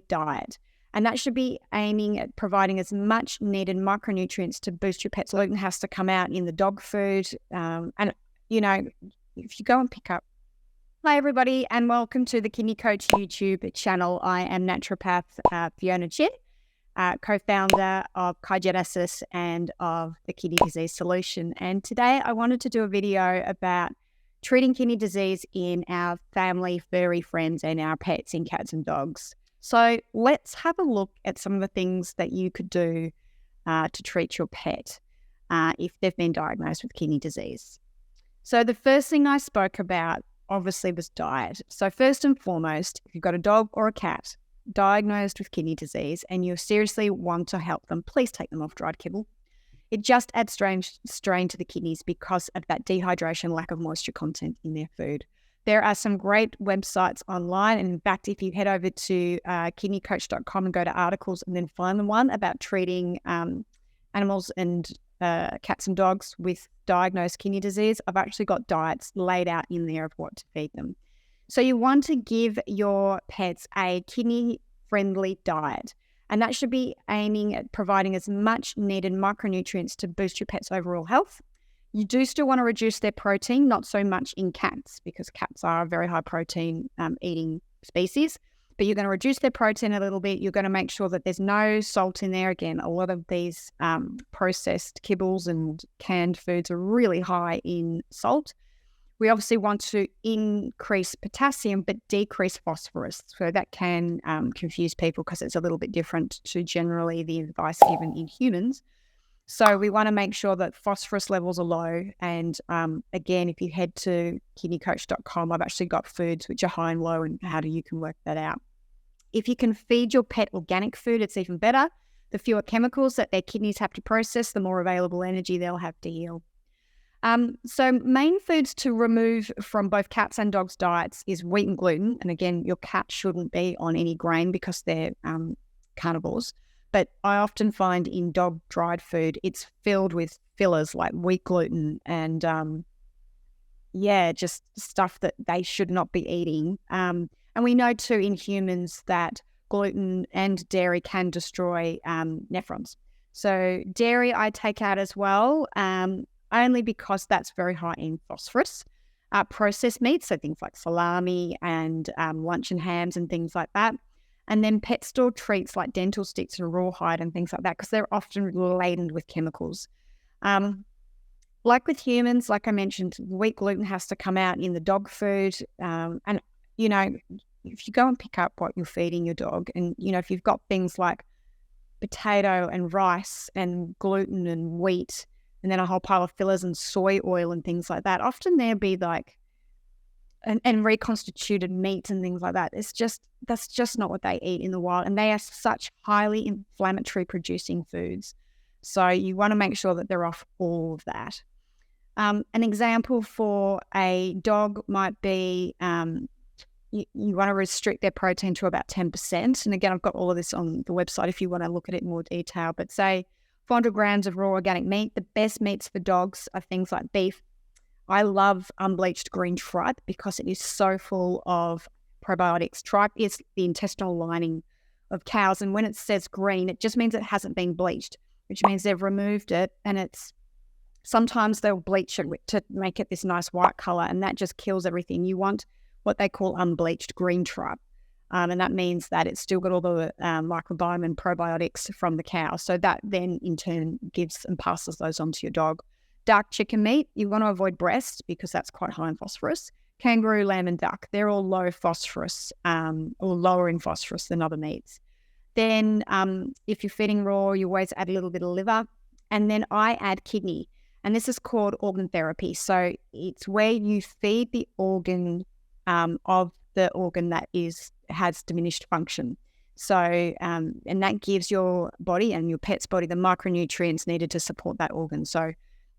diet. And that should be aiming at providing as much needed micronutrients to boost your pet's gluten has to come out in the dog food. You know, if you go and pick up. Hi, everybody, and welcome to the Kidney Coach YouTube channel. I am naturopath Fiona Chin, co-founder of Kygenesis and of the Kidney Disease Solution. And today I wanted to do a video about treating kidney disease in our family, furry friends, and our pets in cats and dogs. So let's have a look at some of the things that you could do to treat your pet if they've been diagnosed with kidney disease. So the first thing I spoke about obviously was diet. So first and foremost, if you've got a dog or a cat diagnosed with kidney disease and you seriously want to help them, please take them off dried kibble. It just adds strain to the kidneys because of that dehydration, lack of moisture content in their food. There are some great websites online. And in fact, if you head over to kidneycoach.com and go to articles and then find the one about treating animals and cats and dogs with diagnosed kidney disease, I've actually got diets laid out in there of what to feed them. So you want to give your pets a kidney-friendly diet. And that should be aiming at providing as much needed micronutrients to boost your pet's overall health. You do still want to reduce their protein, not so much in cats, because cats are a very high protein eating species, but you're going to reduce their protein a little bit. You're going to make sure that there's no salt in there. Again, a lot of these processed kibbles and canned foods are really high in salt. We obviously want to increase potassium, but decrease phosphorus. So that can confuse people because it's a little bit different to generally the advice given in humans. So we want to make sure that phosphorus levels are low. And again, if you head to kidneycoach.com, I've actually got foods which are high and low and how you can work that out. If you can feed your pet organic food, it's even better. The fewer chemicals that their kidneys have to process, the more available energy they'll have to heal. So main foods to remove from both cats and dogs' diets is wheat and gluten. And again, your cat shouldn't be on any grain because they're carnivores. But I often find in dog dried food, it's filled with fillers like wheat gluten and, just stuff that they should not be eating. And we know too in humans that gluten and dairy can destroy nephrons. So dairy I take out as well, only because that's very high in phosphorus. Processed meats, so things like salami and luncheon hams and things like that. And then pet store treats like dental sticks and rawhide and things like that, because they're often laden with chemicals. Like with humans, like I mentioned, wheat gluten has to come out in the dog food. And, if you go and pick up what you're feeding your dog and, if you've got things like potato and rice and gluten and wheat and then a whole pile of fillers and soy oil and things like that, often there'll be like and reconstituted meats and things like that. That's just not what they eat in the wild. And they are such highly inflammatory producing foods. So you want to make sure that they're off all of that. An example for a dog might be you want to restrict their protein to about 10%. And again, I've got all of this on the website if you want to look at it in more detail. But say 400 grams of raw organic meat. The best meats for dogs are things like beef. I love unbleached green tripe because it is so full of probiotics. Tripe is the intestinal lining of cows. And when it says green, it just means it hasn't been bleached, which means they've removed it. And sometimes they'll bleach it to make it this nice white color. And that just kills everything. You want what they call unbleached green tripe. And that means that it's still got all the microbiome and probiotics from the cow. So that then in turn gives and passes those on to your dog. Dark chicken meat, you want to avoid breast because that's quite high in phosphorus. Kangaroo, lamb and duck, they're all low phosphorus or lower in phosphorus than other meats. Then if you're feeding raw, you always add a little bit of liver. And then I add kidney. And this is called organ therapy. So it's where you feed the organ of the organ that has diminished function. So, and that gives your body and your pet's body the micronutrients needed to support that organ. So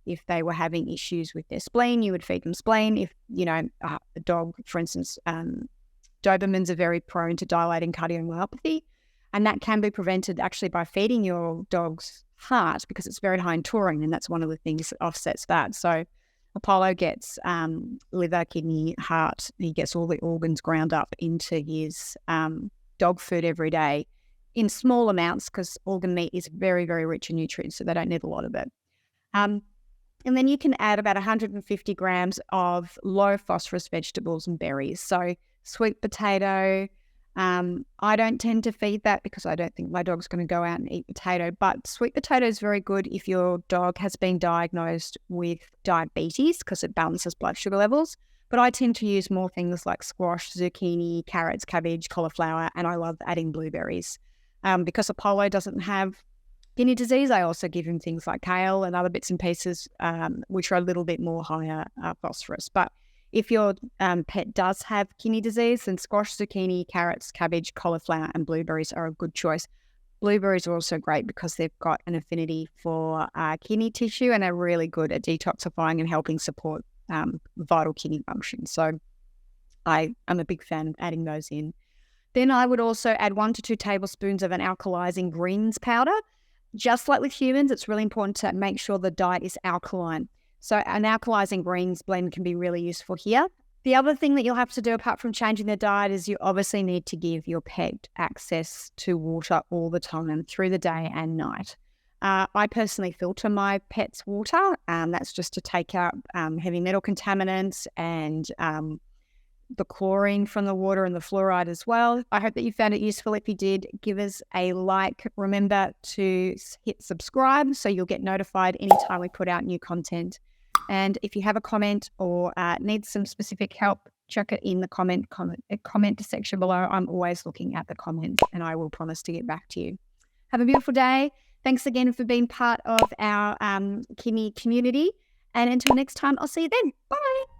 if they were having issues with their spleen, you would feed them spleen. If, a dog, for instance, Dobermans are very prone to dilating cardiomyopathy, and that can be prevented actually by feeding your dog's heart because it's very high in taurine, and that's one of the things that offsets that. So Apollo gets liver, kidney, heart. He gets all the organs ground up into his dog food every day in small amounts, because organ meat is very, very rich in nutrients, so they don't need a lot of it. And then you can add about 150 grams of low phosphorus vegetables and berries. So sweet potato. I don't tend to feed that because I don't think my dog's going to go out and eat potato, but sweet potato is very good if your dog has been diagnosed with diabetes, because it balances blood sugar levels. But I tend to use more things like squash, zucchini, carrots, cabbage, cauliflower, and I love adding blueberries. Because Apollo doesn't have kidney disease, I also give him things like kale and other bits and pieces, which are a little bit more higher phosphorus. But if your pet does have kidney disease, then squash, zucchini, carrots, cabbage, cauliflower, and blueberries are a good choice. Blueberries are also great because they've got an affinity for kidney tissue and are really good at detoxifying and helping support vital kidney function. So I'm a big fan of adding those in. Then I would also add 1 to 2 tablespoons of an alkalizing greens powder. Just like with humans, it's really important to make sure the diet is alkaline. So an alkalizing greens blend can be really useful here. The other thing that you'll have to do apart from changing the diet is you obviously need to give your pet access to water all the time through the day and night. I personally filter my pet's water. That's just to take out heavy metal contaminants and the chlorine from the water and the fluoride as well. I hope that you found it useful. If you did, give us a like. Remember to hit subscribe so you'll get notified anytime we put out new content. And if you have a comment or need some specific help, chuck it in the comment section below. I'm always looking at the comments and I will promise to get back to you. Have a beautiful day. Thanks again for being part of our kidney community. And until next time, I'll see you then. Bye.